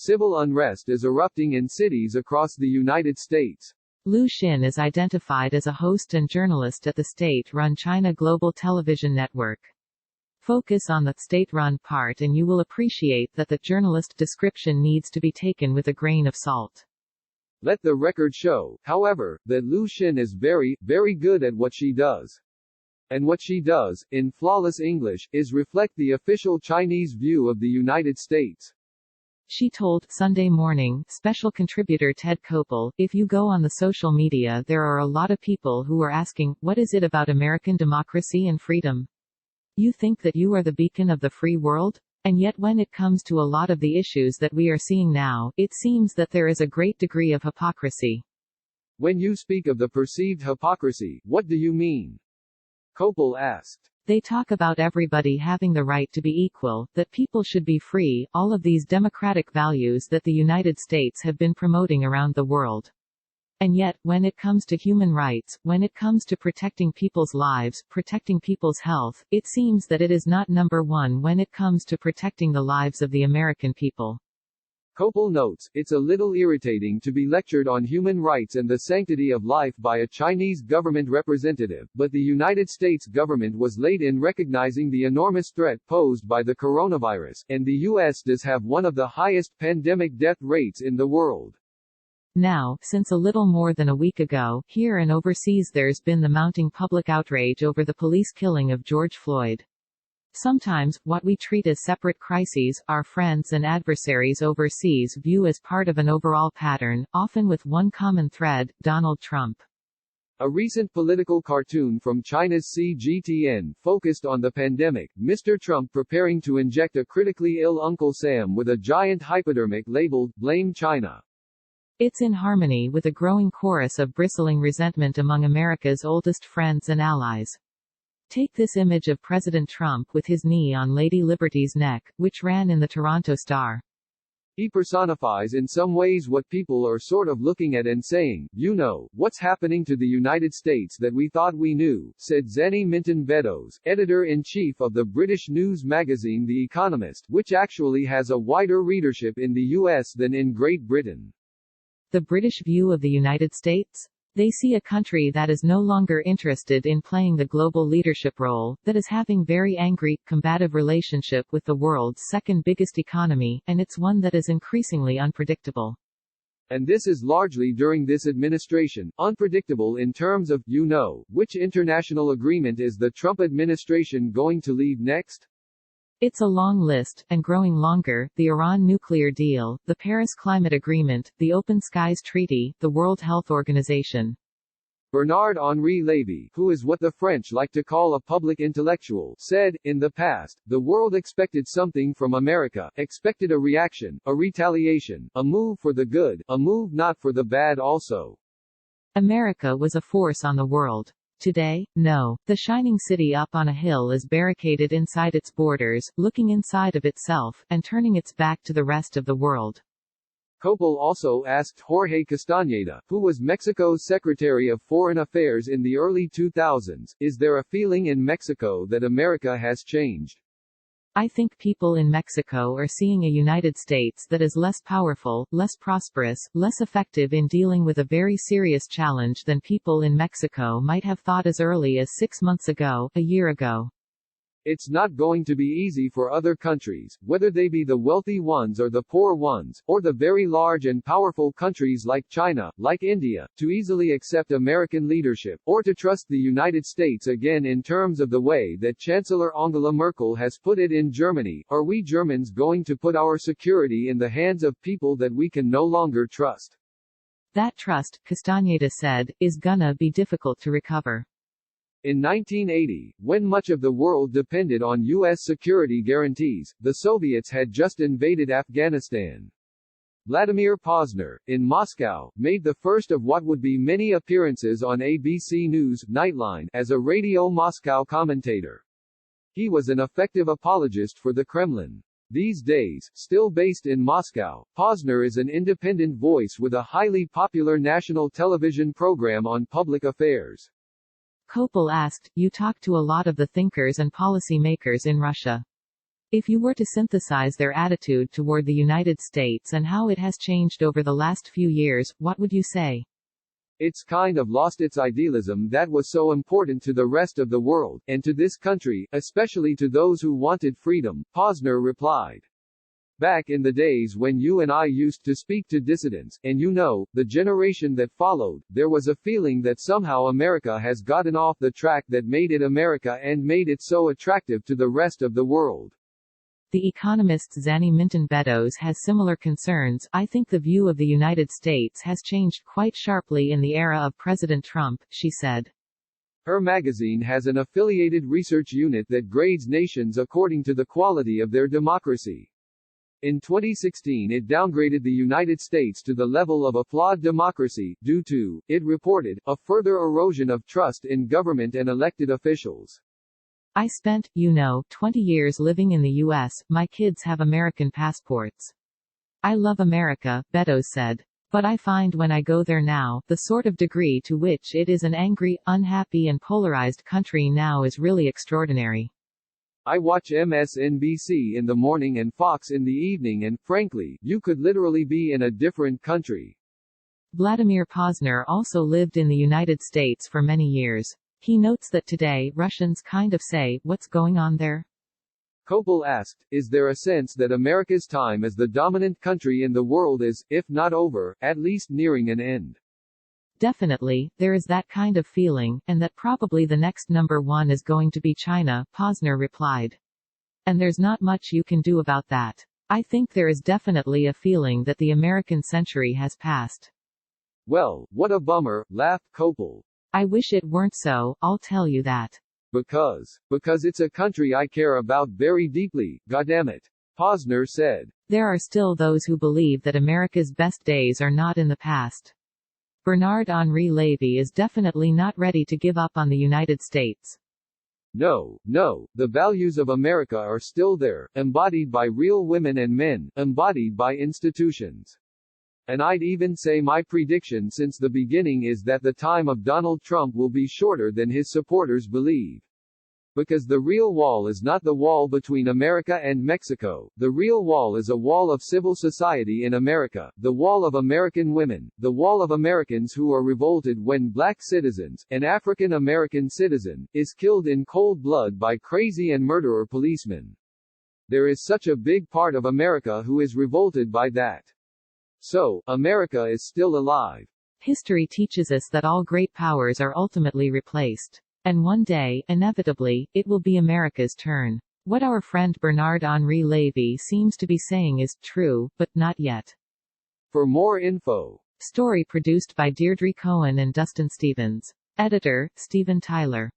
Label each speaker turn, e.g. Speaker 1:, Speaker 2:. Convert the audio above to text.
Speaker 1: Civil unrest is erupting in cities across the United States.
Speaker 2: Lu Xin is identified as a host and journalist at the state-run China Global Television Network. Focus on the state-run part and you will appreciate that the journalist description needs to be taken with a grain of salt.
Speaker 1: Let the record show, however, that Lu Xin is very, very good at what she does. And what she does, in flawless English, is reflect the official Chinese view of the United States.
Speaker 2: She told Sunday Morning special contributor Ted Koppel, if you go on the social media there are a lot of people who are asking, what is it about American democracy and freedom? You think that you are the beacon of the free world? And yet when it comes to a lot of the issues that we are seeing now, it seems that there is a great degree of hypocrisy.
Speaker 1: When you speak of the perceived hypocrisy, what do you mean? Koppel asked.
Speaker 2: They talk about everybody having the right to be equal, that people should be free, all of these democratic values that the United States have been promoting around the world. And yet, when it comes to human rights, when it comes to protecting people's lives, protecting people's health, it seems that it is not number one when it comes to protecting the lives of the American people.
Speaker 1: Koppel notes, it's a little irritating to be lectured on human rights and the sanctity of life by a Chinese government representative, but the United States government was late in recognizing the enormous threat posed by the coronavirus, and the U.S. does have one of the highest pandemic death rates in the world.
Speaker 2: Now, since a little more than a week ago, here and overseas there's been the mounting public outrage over the police killing of George Floyd. Sometimes, what we treat as separate crises, our friends and adversaries overseas view as part of an overall pattern, often with one common thread, Donald Trump.
Speaker 1: A recent political cartoon from China's CGTN focused on the pandemic, Mr. Trump preparing to inject a critically ill Uncle Sam with a giant hypodermic labeled, "Blame China."
Speaker 2: It's in harmony with a growing chorus of bristling resentment among America's oldest friends and allies. Take this image of President Trump with his knee on Lady Liberty's neck, which ran in the Toronto Star.
Speaker 1: He personifies in some ways what people are sort of looking at and saying, you know, what's happening to the United States that we thought we knew, said Zenny Minton Beddoes, editor-in-chief of the British news magazine The Economist, which actually has a wider readership in the US than in Great Britain.
Speaker 2: The British view of the United States? They see a country that is no longer interested in playing the global leadership role, that is having very angry, combative relationship with the world's second biggest economy, and it's one that is increasingly unpredictable.
Speaker 1: And this is largely during this administration, unpredictable in terms of, you know, which international agreement is the Trump administration going to leave next?
Speaker 2: It's a long list, and growing longer, the Iran nuclear deal, the Paris Climate Agreement, the Open Skies Treaty, the World Health Organization.
Speaker 1: Bernard-Henri Lévy, who is what the French like to call a public intellectual, said, in the past, the world expected something from America, expected a reaction, a retaliation, a move for the good, a move not for the bad also. America
Speaker 2: was a force on the world. Today, no. The shining city up on a hill is barricaded inside its borders, looking inside of itself, and turning its back to the rest of the world.
Speaker 1: Koppel also asked Jorge Castañeda, who was Mexico's Secretary of Foreign Affairs in the early 2000s, is there a feeling in Mexico that America has changed?
Speaker 2: I think people in Mexico are seeing a United States that is less powerful, less prosperous, less effective in dealing with a very serious challenge than people in Mexico might have thought as early as 6 months ago, a year ago. It's
Speaker 1: not going to be easy for other countries, whether they be the wealthy ones or the poor ones, or the very large and powerful countries like China, like India, to easily accept American leadership, or to trust the United States again in terms of the way that Chancellor Angela Merkel has put it in Germany. Are we Germans going to put our security in the hands of people that we can no longer trust?
Speaker 2: That trust, Castañeda said, is gonna be difficult to recover.
Speaker 1: In 1980, when much of the world depended on U.S. security guarantees, the Soviets had just invaded Afghanistan. Vladimir Posner, in Moscow, made the first of what would be many appearances on ABC News, Nightline, as a Radio Moscow commentator. He was an effective apologist for the Kremlin. These days, still based in Moscow, Posner is an independent voice with a highly popular national television program on public affairs. Koppel asked, you talk to a lot of the thinkers and policy makers in Russia.
Speaker 2: If you were to synthesize their attitude toward the United States and how it has changed over the last few years, what would you say?
Speaker 1: It's kind of lost its idealism that was so important to the rest of the world, and to this country, especially to those who wanted freedom, Posner replied. Back in the days when you and I used to speak to dissidents, and the generation that followed, there was a feeling that somehow America has gotten off the track that made it America and made it so attractive to the rest of the world.
Speaker 2: The economist Zanny Minton Beddoes has similar concerns. I think the view of the United States has changed quite sharply in the era of President Trump, she said.
Speaker 1: Her magazine has an affiliated research unit that grades nations according to the quality of their democracy. In 2016 it downgraded the United States to the level of a flawed democracy, due to, it reported, a further erosion of trust in government and elected officials.
Speaker 2: I spent, 20 years living in the U.S., my kids have American passports. I love America, Beddoes said. But I find when I go there now, the sort of degree to which it is an angry, unhappy and polarized country now is really extraordinary.
Speaker 1: I watch MSNBC in the morning and Fox in the evening and, frankly, you could literally be in a different country.
Speaker 2: Vladimir Posner also lived in the United States for many years. He notes that today, Russians kind of say, "What's going on there?"
Speaker 1: Kopel asked, is there a sense that America's time as the dominant country in the world is, if not over, at least nearing an end?
Speaker 2: Definitely, there is that kind of feeling, and that probably the next number one is going to be China, Posner replied. And there's not much you can do about that. I think there is definitely a feeling that the American century has passed.
Speaker 1: Well, what a bummer, laughed Kopel.
Speaker 2: I wish it weren't so, I'll tell you that. Because
Speaker 1: it's a country I care about very deeply, goddammit, Posner said.
Speaker 2: There are still those who believe that America's best days are not in the past. Bernard-Henri Lévy is definitely not ready to give up on the United States.
Speaker 1: No, the values of America are still there, embodied by real women and men, embodied by institutions. And I'd even say my prediction since the beginning is that the time of Donald Trump will be shorter than his supporters believe. Because the real wall is not the wall between America and Mexico, the real wall is a wall of civil society in America, the wall of American women, the wall of Americans who are revolted when black citizens, an African American citizen, is killed in cold blood by crazy and murderer policemen. There is such a big part of America who is revolted by that. So, America is still alive.
Speaker 2: History teaches us that all great powers are ultimately replaced. And one day, inevitably, it will be America's turn. What our friend Bernard-Henri Lévy seems to be saying is true, but not yet.
Speaker 1: For more info.
Speaker 2: Story produced by Deirdre Cohen and Dustin Stevens. Editor, Stephen Tyler.